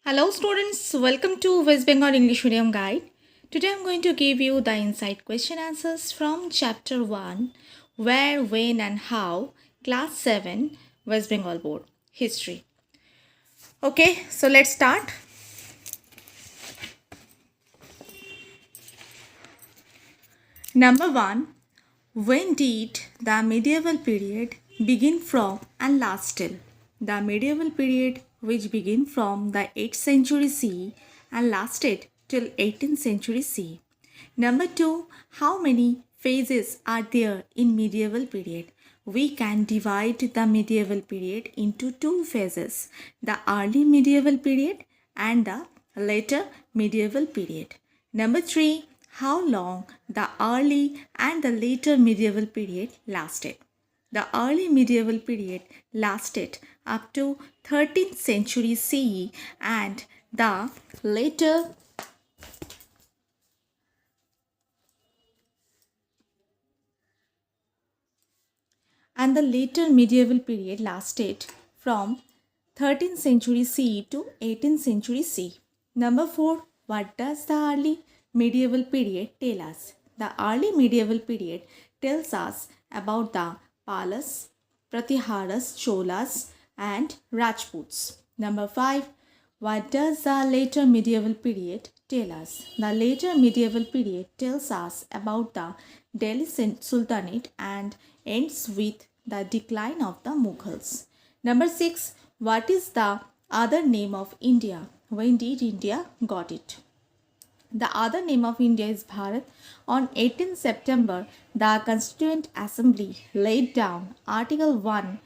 Hello students, welcome to West Bengal English Medium Guide. Today I am going to give you the insight question answers from chapter 1, Where, When and How, class 7, West Bengal Board, History. Okay, so let's start. Number 1, when did the medieval period begin from and last till? The medieval period, which began from the 8th century CE and lasted till 18th century CE. Number 2, how many phases are there in medieval period? We can divide the medieval period into two phases, the early medieval period and the later medieval period. Number 3, how long the early and the later medieval period lasted. The early medieval period lasted up to 13th century CE and the later medieval period lasted from 13th century CE to 18th century CE. Number 4, what does the early medieval period tell us? The early medieval period tells us about the Palas, Pratiharas, Cholas and Rajputs. Number 5, what does the later medieval period tell us? The later medieval period tells us about the Delhi Sultanate and ends with the decline of the Mughals. Number 6, what is the other name of India? When did India got it? The other name of India is Bharat. On 18 September, the Constituent Assembly laid down Article 1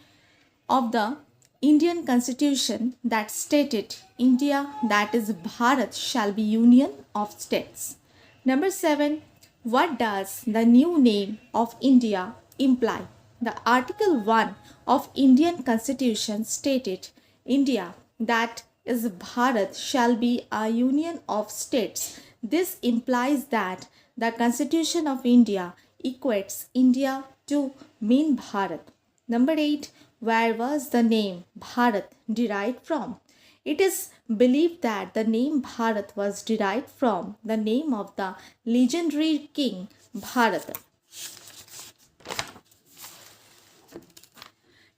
of the Indian Constitution that stated India, that is Bharat, shall be union of states. Number 7, what does the new name of India imply? The Article 1 of Indian Constitution stated India, that is Bharat, shall be a union of states. This implies that the Constitution of India equates India to mean Bharat. Number 8, where was the name Bharat derived from? It is believed that the name Bharat was derived from the name of the legendary king Bharata.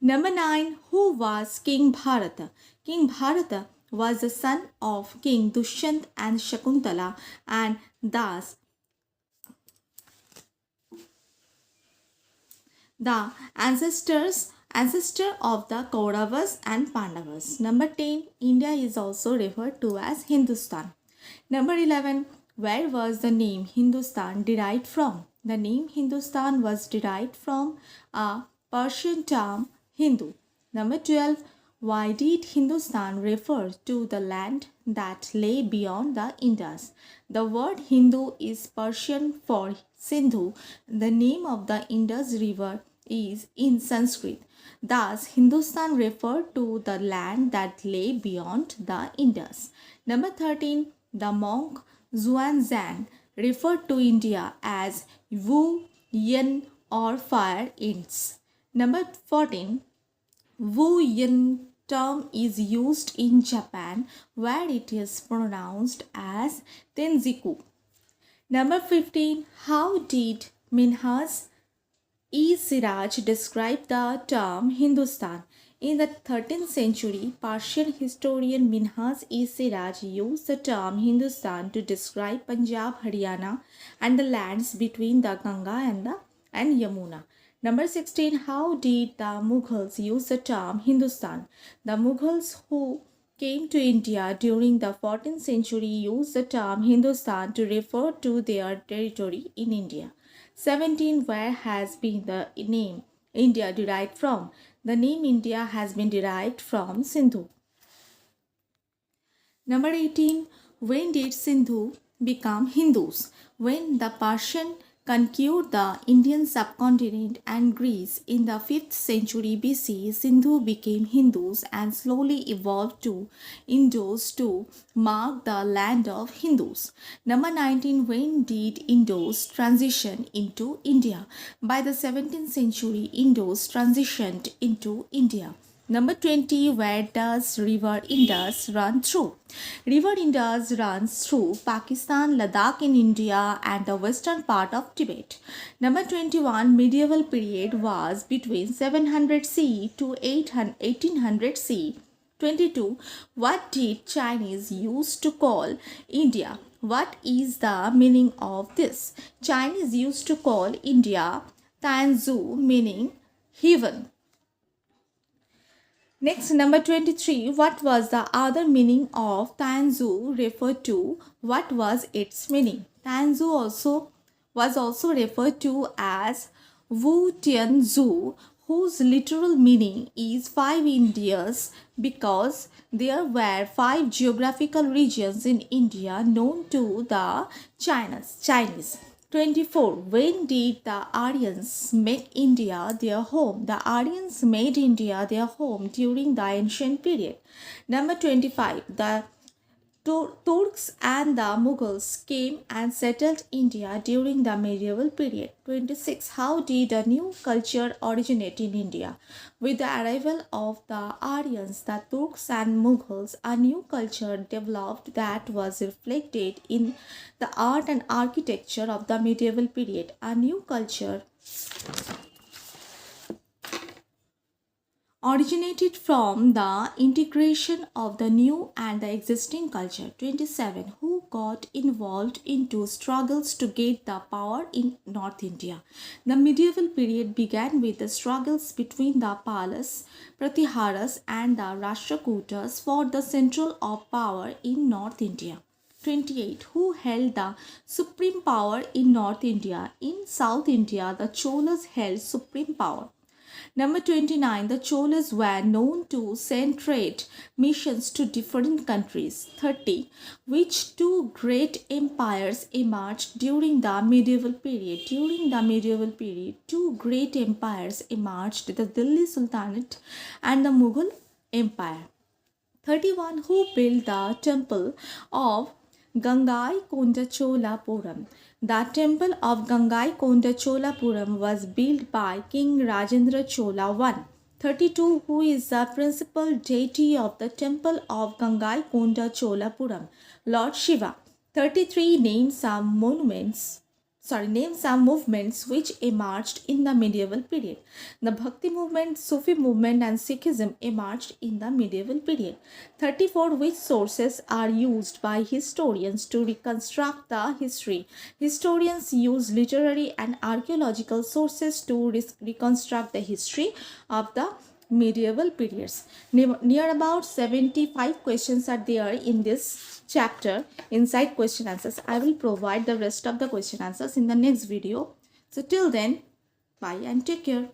Number 9, who was King Bharata? King Bharata was the son of King Dushyant and Shakuntala and thus the ancestor of the Kauravas and Pandavas. Number 10, India is also referred to as Hindustan. Number 11, where was the name Hindustan derived from? The name Hindustan was derived from a Persian term Hindu. Number 12, why did Hindustan refer to the land that lay beyond the Indus? The word Hindu is Persian for Sindhu. The name of the Indus river is in Sanskrit. Thus, Hindustan referred to the land that lay beyond the Indus. Number 13, the monk Xuanzang referred to India as Wu Yin or Fire Ints. Number 14, Wu Yin term is used in Japan where it is pronounced as Tenziku. Number 15, how did Minhas-e-Siraj describe the term Hindustan? In the 13th century, Persian historian Minhas-e-Siraj used the term Hindustan to describe Punjab, Haryana and the lands between the Ganga and Yamuna. Number 16, how did the Mughals use the term Hindustan? The Mughals who came to India during the 14th century used the term Hindustan to refer to their territory in India. 17, where has been the name India derived from? The name India has been derived from Sindhu. Number 18, when did Sindhu become Hindus? When the Persian conquered the Indian subcontinent and Greece in the 5th century BC, Sindhu became Hindus and slowly evolved to Indus to mark the land of Hindus. Number 19, when did Indus transition into India? By the 17th century, Indus transitioned into India. Number 20. Where does River Indus run through? River Indus runs through Pakistan, Ladakh in India and the western part of Tibet. Number 21. Medieval period was between 700 CE to 1800 CE. 22. What did Chinese used to call India? What is the meaning of this? Chinese used to call India Tianzhu, meaning heaven. Next, number 23. What was the other meaning of Tianzhu referred to? What was its meaning? Tianzhu was also referred to as Wu Tianzhu, whose literal meaning is 5 Indias, because there were 5 geographical regions in India known to the Chinese. 24. When did the Aryans make India their home? The Aryans made India their home during the ancient period. Number 25. The Turks and the Mughals came and settled India during the medieval period. 26. How did a new culture originate in India? With the arrival of the Aryans, the Turks and Mughals, a new culture developed that was reflected in the art and architecture of the medieval period. A new culture originated from the integration of the new and the existing culture. 27. Who got involved into struggles to get the power in North India? The medieval period began with the struggles between the Palas, Pratiharas and the Rashtrakutas for the central of power in North India. 28. Who held the supreme power in North India? In South India, the Cholas held supreme power. Number 29. The Cholas were known to send trade missions to different countries. 30. Which two great empires emerged during the medieval period? During the medieval period, two great empires emerged, the Delhi Sultanate and the Mughal Empire. 31. Who built the temple of Gangai Konda Cholapuram? The temple of Gangai Konda Cholapuram was built by King Rajendra Chola I. 32. Who is the principal deity of the temple of Gangai Konda Cholapuram? Lord Shiva. 33. Name some movements which emerged in the medieval period. The Bhakti movement, Sufi movement and Sikhism emerged in the medieval period. 34. Which sources are used by historians to reconstruct the history? Historians use literary and archaeological sources to reconstruct the history of the medieval periods. Near about 75 questions are there in this chapter inside question answers. I will provide the rest of the question answers in the next video. So till then, bye and take care.